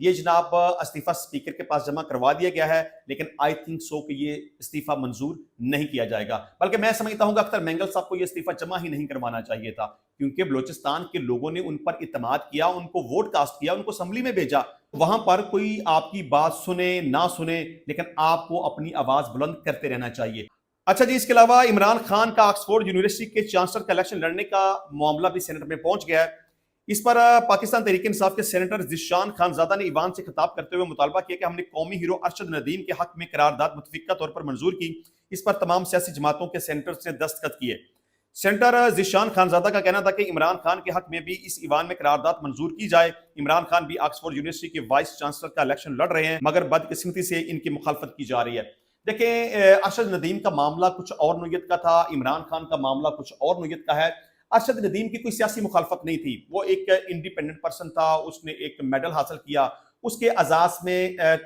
یہ جناب استعفیٰ اسپیکر کے پاس جمع کروا دیا گیا ہے، لیکن آئی تھنک سو کہ یہ استعفیٰ منظور نہیں کیا جائے گا، بلکہ میں سمجھتا ہوں کہ اختر مینگل صاحب کو یہ استعفیٰ جمع ہی نہیں کروانا چاہیے تھا، کیونکہ بلوچستان کے لوگوں نے ان پر اعتماد کیا، ان کو ووٹ کاسٹ کیا، ان کو اسمبلی میں بھیجا، وہاں پر کوئی آپ کی بات سنے نہ سنے، لیکن آپ کو اپنی آواز بلند کرتے رہنا چاہیے۔ اچھا جی، اس کے علاوہ عمران خان کا آکسفورڈ یونیورسٹی کے چانسلر کا الیکشن لڑنے کا معاملہ بھی سینٹ میں پہنچ گیا ہے۔ اس پر پاکستان تحریک انصاف کے سینیٹر ذیشان خان زادہ نے ایوان سے خطاب کرتے ہوئے مطالبہ کیا کہ ہم نے قومی ہیرو ارشد ندیم کے حق میں قرارداد متفقہ طور پر منظور کی، اس پر تمام سیاسی جماعتوں کے سینیٹرز نے دستخط کیے۔ سینیٹر ذیشان خان زادہ کا کہنا تھا کہ عمران خان کے حق میں بھی اس ایوان میں قرارداد منظور کی جائے۔ عمران خان بھی آکسفورڈ یونیورسٹی کے وائس چانسلر کا الیکشن لڑ رہے ہیں، مگر بدقسمتی سے ان کی مخالفت کی جا رہی ہے۔ دیکھیں، ارشد ندیم کا معاملہ کچھ اور نوعیت کا تھا، عمران خان کا معاملہ کچھ اور نوعیت کا ہے۔ ارشد ندیم کی کوئی سیاسی مخالفت نہیں تھی، وہ ایک انڈیپینڈنٹ پرسن تھا، اس نے ایک میڈل حاصل کیا، اس کے اعزاز میں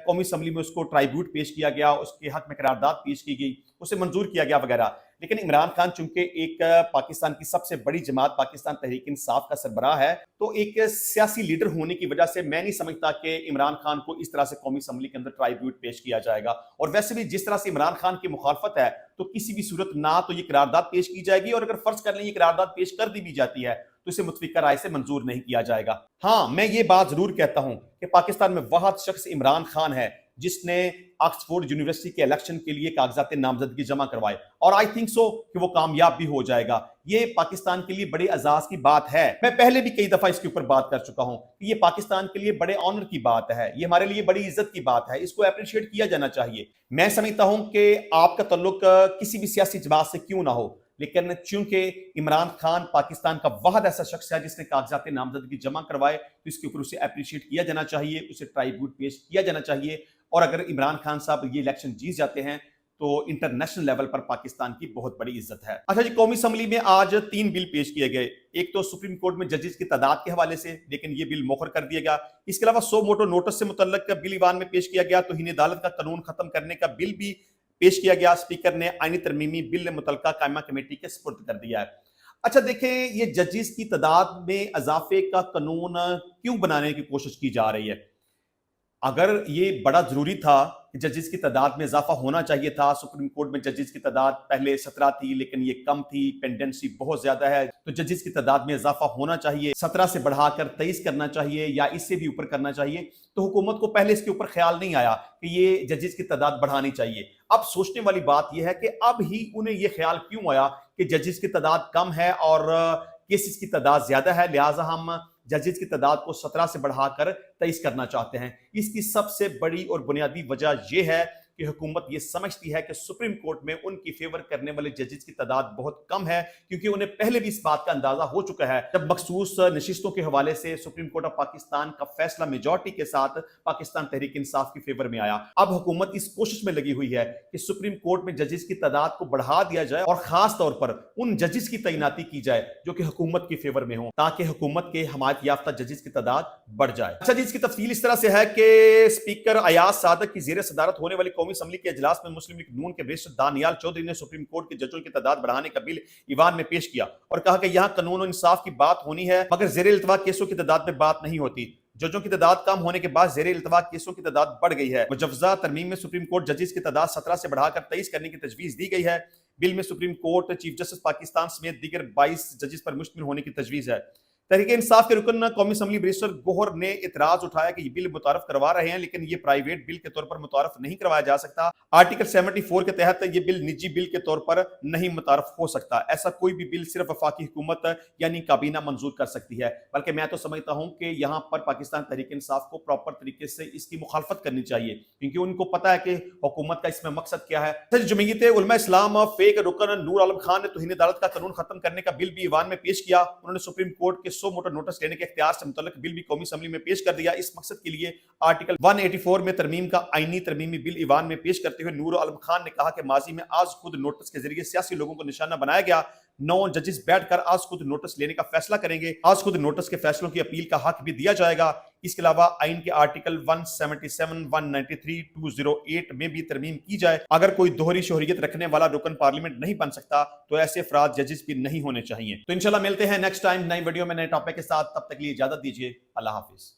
قومی اسمبلی میں اس کو ٹرائیبیوٹ پیش کیا گیا، اس کے حق میں قرارداد پیش کی گئی، اسے منظور کیا گیا وغیرہ۔ لیکن عمران خان چونکہ ایک پاکستان کی سب سے بڑی جماعت پاکستان تحریک انصاف کا سربراہ ہے، تو ایک سیاسی لیڈر ہونے کی وجہ سے میں نہیں سمجھتا کہ عمران خان کو اس طرح سے قومی اسمبلی کے اندر ٹرائیبیوٹ پیش کیا جائے گا۔ اور ویسے بھی جس طرح سے عمران خان کی مخالفت ہے، تو کسی بھی صورت نہ تو یہ قرارداد پیش کی جائے گی، اور اگر فرض کر لیں یہ قرارداد پیش کر دی بھی جاتی ہے تو اسے متفقہ رائے سے منظور نہیں کیا جائے گا۔ ہاں، میں یہ بات ضرور کہتا ہوں کہ پاکستان میں واحد شخص عمران خان ہے جس نے آکسفورڈ یونیورسٹی کے الیکشن کے لیے کاغذات نامزدگی جمع کروائے، اور آئی تھنک سو کہ وہ کامیاب بھی ہو جائے گا۔ یہ پاکستان کے لیے بڑے اعزاز کی بات ہے، میں پہلے بھی کئی دفعہ اس کے اوپر بات کر چکا ہوں کہ یہ پاکستان کے لیے بڑے آنر کی بات ہے، یہ ہمارے لیے بڑی عزت کی بات ہے، اس کو اپریشیٹ کیا جانا چاہیے۔ میں سمجھتا ہوں کہ آپ کا تعلق کسی بھی سیاسی جماعت سے کیوں نہ ہو، لیکن چونکہ عمران خان پاکستان کا واحد ایسا شخص ہے جس نے کاغذات نامزدگی جمع کروائے، تو اس کے اوپر اسے اپریشیٹ کیا جانا چاہیے، اسے ٹرائیبیوٹ پیش کیا جانا چاہیے۔ اور اگر عمران خان صاحب یہ الیکشن جیت جاتے ہیں تو انٹرنیشنل لیول پر پاکستان کی بہت بڑی عزت ہے۔ اچھا جی، قومی اسمبلی میں آج 3 بل پیش کیے گئے، ایک تو سپریم کورٹ میں ججز کی تعداد کے حوالے سے، لیکن یہ بل مؤخر کر دیا گیا۔ اس کے علاوہ 100 موٹو نوٹس سے متعلق بل ایوان میں پیش کیا گیا، توہین عدالت کا قانون ختم کرنے کا بل بھی پیش کیا گیا، اسپیکر نے آئینی ترمیمی بل متعلقہ قائمہ کمیٹی کے سپرد کر دیا ہے۔ اچھا دیکھیں، یہ ججز کی تعداد میں اضافے کا قانون کیوں بنانے کی کوشش کی جا رہی ہے؟ اگر یہ بڑا ضروری تھا کہ ججز کی تعداد میں اضافہ ہونا چاہیے تھا، سپریم کورٹ میں ججز کی تعداد پہلے 17 تھی لیکن یہ کم تھی، پینڈنسی بہت زیادہ ہے، تو ججز کی تعداد میں اضافہ ہونا چاہیے، 17 سے بڑھا کر 23 کرنا چاہیے یا اس سے بھی اوپر کرنا چاہیے، تو حکومت کو پہلے اس کے اوپر خیال نہیں آیا کہ یہ ججز کی تعداد بڑھانی چاہیے۔ اب سوچنے والی بات یہ ہے کہ اب ہی انہیں یہ خیال کیوں آیا کہ ججز کی تعداد کم ہے اور کیسز کی تعداد زیادہ ہے، لہٰذا ہم ججز کی تعداد کو 17 سے بڑھا کر 23 کرنا چاہتے ہیں۔ اس کی سب سے بڑی اور بنیادی وجہ یہ ہے کہ حکومت یہ سمجھتی ہے کہ سپریم کورٹ میں ان کی فیور کرنے والے ججز کی تعداد بہت کم ہے، کیونکہ انہیں پہلے بھی اس بات کا اندازہ ہو چکا ہے جب مخصوص نشستوں کے حوالے سے سپریم کورٹ آف پاکستان کا فیصلہ میجورٹی کے ساتھ پاکستان تحریک انصاف کی فیور میں آیا۔ اب حکومت اس کوشش میں لگی ہوئی ہے کہ سپریم کورٹ میں ججز کی تعداد کو بڑھا دیا جائے اور خاص طور پر ان ججز کی تعیناتی کی جائے جو کہ حکومت کی فیور میں ہوں، تاکہ حکومت کے حمایت یافتہ ججز کی تعداد بڑھ جائے۔ اچھا جی، اس کی تفصیل اس طرح سے ہے کہ اسپیکر ایاز صادق کی زیر صدارت ہونے والی قومی اسمبلی کے اجلاس میں مسلم لیگ نون کے بیشتر دانیال چودھری نے سپریم کورٹ کے ججوں کی تعداد بڑھانے کا بل ایوان میں پیش کیا اور کہا کہ یہاں قانون و انصاف کی بات ہونی ہے، مگر زیر التوا کیسوں کی تعداد میں بات نہیں ہوتی۔ ججوں کی تعداد کم ہونے کے بعد زیر التوا کیسوں کی تعداد بڑھ گئی ہے۔ مجوزہ ترمیم میں سپریم کورٹ ججز کی تعداد 17 سے بڑھا کر 23 کرنے کی تجویز دی گئی ہے۔ بل میں supreme court chief justice Pakistan سمیت دیگر 22 ججز پر مشتمل ہونے کی تجویز ہے۔ تحریک انصاف کے رکن قومی اسمبلی بیرسٹر گوہر نے اعتراض اٹھایا کہ یہ بل متعارف کروا رہے ہیں لیکن یہ پرائیویٹ بل کے طور پر متعارف نہیں کروایا جا سکتا۔ آرٹیکل 74 کے تحت یہ بل نجی بل کے طور پر نہیں متعارف ہو سکتا۔ ایسا کوئی بھی بل صرف وفاقی حکومت یعنی کابینہ منظور کر سکتی ہے، بلکہ میں تو سمجھتا ہوں کہ یہاں پر پاکستان تحریک انصاف کو پراپر طریقے سے اس کی مخالفت کرنی چاہیے، کیونکہ ان کو پتا ہے کہ حکومت کا اس میں مقصد کیا ہے۔ جمعیت علماء اسلام فے کے رکن نور عالم خان نے توہین عدالت کا قانون ختم کرنے کا بل بھی ایوان میں پیش کیا۔ انہوں نے سپریم کورٹ کے 100 موٹر نوٹس لینے کے اختیار سے متعلق بل بھی قومی اسمبلی میں پیش کر دیا۔ اس مقصد کے لیے آرٹیکل 184 میں ترمیم کا آئینی ترمیمی بل ایوان میں پیش کرتے ہوئے نور عالم خان نے کہا کہ ماضی میں آز خود نوٹس کے ذریعے سیاسی لوگوں کو نشانہ بنایا گیا۔ 9 ججز بیٹھ کر آز خود نوٹس لینے کا فیصلہ کریں گے۔ آز خود نوٹس کے فیصلوں کی اپیل کا حق بھی دیا جائے گا۔ اس کے علاوہ آئین کے آرٹیکل 177، 193، 208 میں بھی ترمیم کی جائے۔ اگر کوئی دوہری شہریت رکھنے والا رکن پارلیمنٹ نہیں بن سکتا تو ایسے افراد ججز بھی نہیں ہونے چاہیے۔ تو انشاءاللہ ملتے ہیں نیکسٹ ٹائم نئی ویڈیو میں نئے ٹاپک کے ساتھ، تب تک لیے اجازت دیجیے، اللہ حافظ۔